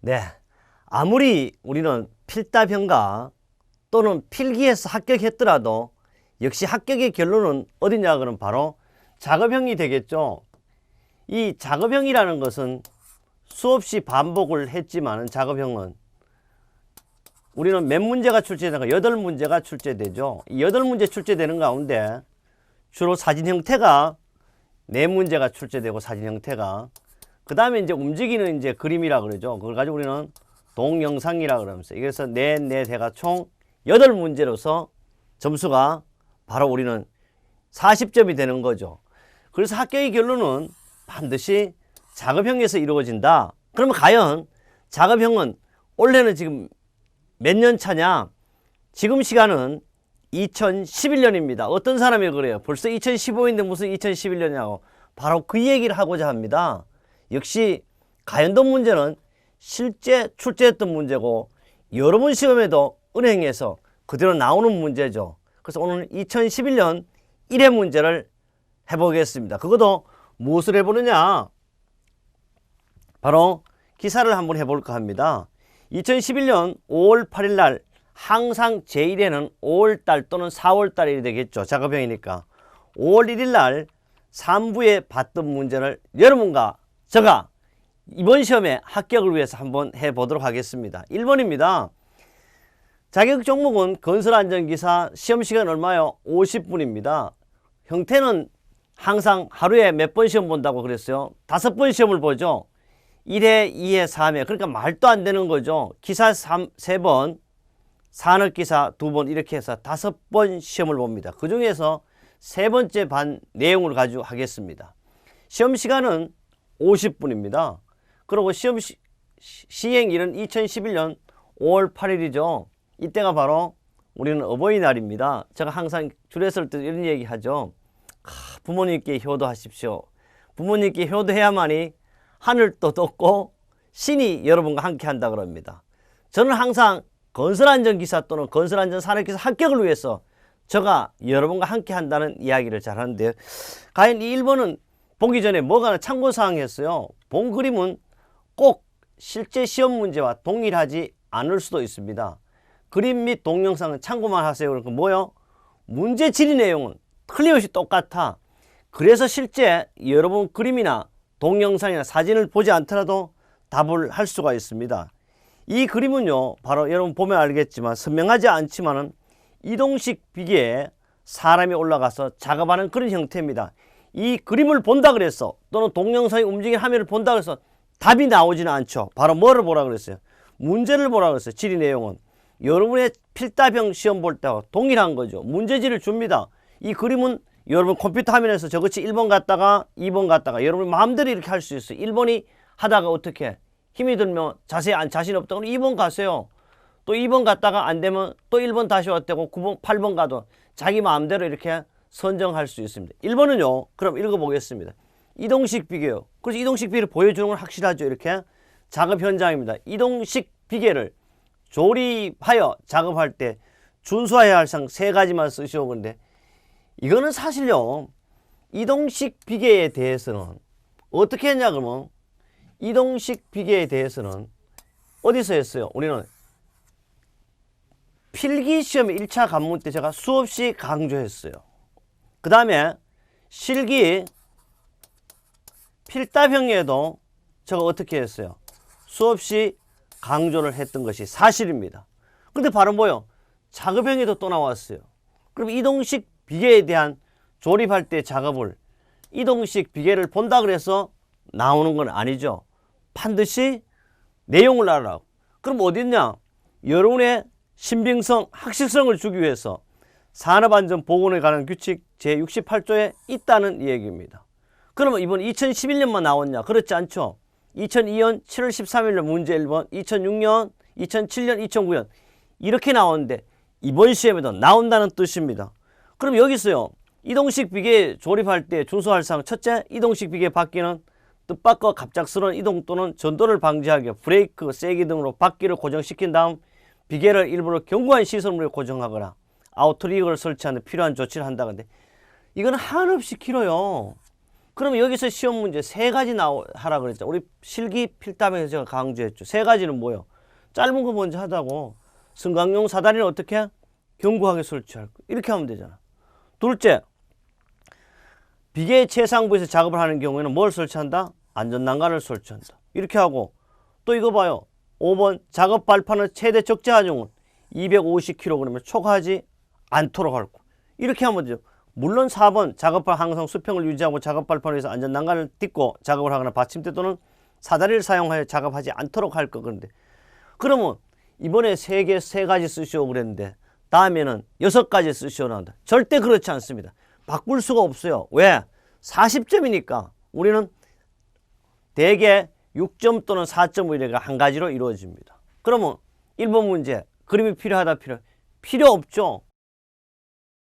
네, 아무리 우리는 필답형과 또는 필기에서 합격했더라도 역시 합격의 결론은 어디냐 그러면 바로 작업형이 되겠죠. 이 작업형이라는 것은 수없이 반복을 했지만은 작업형은 우리는 몇 문제가 출제되는가? 8문제가 출제되죠. 이 8문제 출제되는 가운데 주로 사진 형태가 4문제가 출제되고 사진 형태가 그 다음에 이제 움직이는 이제 그림이라 그러죠. 그걸 가지고 우리는 동영상이라 그러면서 그래서 4대가 총 8문제로서 점수가 바로 우리는 40점이 되는 거죠. 그래서 합격의 결론은 반드시 작업형에서 이루어진다. 그러면 과연 작업형은 올해는 지금 몇 년 차냐? 지금 시간은 2011년입니다. 어떤 사람이 그래요? 벌써 2015인데 무슨 2011년이냐고. 바로 그 얘기를 하고자 합니다. 역시 가연도 문제는 실제 출제했던 문제고 여러 번 시험에도 은행에서 그대로 나오는 문제죠. 그래서 오늘 2011년 1회 문제를 해보겠습니다. 그것도 무엇을 해보느냐? 바로 기사를 한번 해볼까 합니다. 2011년 5월 8일 날 항상 제1회는 5월달 또는 4월달이 되겠죠. 작업형이니까 5월 1일 날 3부에 봤던 문제를 여러분과 제가 이번 시험에 합격을 위해서 한번 해보도록 하겠습니다. 1번입니다. 자격 종목은 건설안전기사, 시험시간 얼마요? 50분입니다. 형태는 항상 하루에 몇 번 시험 본다고 그랬어요? 5번 시험을 보죠. 1회, 2회, 3회. 그러니까 말도 안 되는 거죠. 기사 3번, 산업기사 2번 이렇게 해서 5번 시험을 봅니다. 그 중에서 3번째 반 내용을 가지고 하겠습니다. 시험 시간은 50분입니다. 그리고 시험 시행일은 2011년 5월 8일이죠. 이때가 바로 우리는 어버이날입니다. 제가 항상 줄였을 때 이런 얘기 하죠. 부모님께 효도하십시오. 부모님께 효도해야만이 하늘도 돋고 신이 여러분과 함께 한다 그럽니다. 저는 항상 건설안전기사 또는 건설안전산업기사 합격을 위해서 제가 여러분과 함께 한다는 이야기를 잘 하는데요. 과연 이 1번은 보기 전에 뭐가 참고사항이 했어요. 본 그림은 꼭 실제 시험 문제와 동일하지 않을 수도 있습니다. 그림 및 동영상은 참고만 하세요. 그러니까 뭐요? 문제 질의 내용은 틀림없이 똑같아. 그래서 실제 여러분 그림이나 동영상이나 사진을 보지 않더라도 답을 할 수가 있습니다. 이 그림은요, 바로 여러분 보면 알겠지만 선명하지 않지만은 이동식 비계에 사람이 올라가서 작업하는 그런 형태입니다. 이 그림을 본다 그래서 또는 동영상의 움직이는 화면을 본다 그래서 답이 나오지는 않죠. 바로 뭐를 보라 그랬어요? 문제를 보라 그랬어요. 질의 내용은 여러분의 필답형 시험 볼 때와 동일한 거죠. 문제지를 줍니다. 이 그림은 여러분 컴퓨터 화면에서 저것이 1번 갔다가 2번 갔다가 여러분 마음대로 이렇게 할 수 있어요. 1번이 하다가 어떻게 힘이 들면 자신 없다 그러면 2번 가세요. 또 2번 갔다가 안 되면 또 1번 다시 왔다고 9번 8번 가도 자기 마음대로 이렇게 선정할 수 있습니다. 1번은요. 그럼 읽어보겠습니다. 이동식 비계요. 그래서 이동식 비계를 보여주는 건 확실하죠. 이렇게 작업 현장입니다. 이동식 비계를 조립하여 작업할 때 준수해야 할 사항 3가지만 쓰시오. 그런데 이거는 사실요. 이동식 비계에 대해서는 어떻게 했냐 그러면 이동식 비계에 대해서는 어디서 했어요? 우리는 필기시험 1차 관문 때 제가 수없이 강조했어요. 그 다음에 실기 필답형에도 제가 어떻게 했어요? 수없이 강조를 했던 것이 사실입니다. 근데 바로 뭐요? 작업형에도 또 나왔어요. 그럼 이동식 비계에 대한 조립할 때 작업을 이동식 비계를 본다 그래서 나오는 건 아니죠. 반드시 내용을 알아라고. 그럼 어디 있냐? 여러분의 신빙성, 확실성을 주기 위해서 산업안전보건에 관한 규칙 제68조에 있다는 얘기입니다. 그러면 이번 2011년만 나왔냐? 그렇지 않죠. 2002년 7월 13일 문제 1번, 2006년, 2007년, 2009년 이렇게 나오는데 이번 시험에도 나온다는 뜻입니다. 그럼 여기서요. 이동식 비계 조립할 때 준수할 사항 첫째, 이동식 비계 바퀴는 뜻밖의 갑작스러운 이동 또는 전도를 방지하기 브레이크, 세기 등으로 바퀴를 고정시킨 다음 비계를 일부러 견고한 시설물에 고정하거나 아우트리그를 설치하는 필요한 조치를 한다는데 이거는 한없이 길어요. 그러면 여기서 시험 문제 세 가지 하라 그랬죠. 우리 실기 필담에서 제가 강조했죠. 세 가지는 뭐예요? 짧은 거 먼저 하자고. 승강용 사다리는 어떻게? 견고하게 설치할 거. 이렇게 하면 되잖아. 둘째, 비계 최상부에서 작업을 하는 경우에는 뭘 설치한다? 안전난간을 설치한다. 이렇게 하고 또 이거 봐요. 5번 작업 발판의 최대 적재 하중은 250kg을 초과하지 않도록 할 거. 이렇게 하면 되죠. 물론 4번 작업발 항상 수평을 유지하고 작업 발판 위에서 안전난간을 딛고 작업을 하거나 받침대 또는 사다리를 사용하여 작업하지 않도록 할 거. 그런데 그러면 이번에 세 가지 쓰시오 그랬는데 다음에는 6가지 쓰시오 나온다. 절대 그렇지 않습니다. 바꿀 수가 없어요. 왜? 40점이니까 우리는 대개 6점 또는 4.5 이렇게 한 가지로 이루어집니다. 그러면 1번 문제 그림이 필요하다 필요 없죠.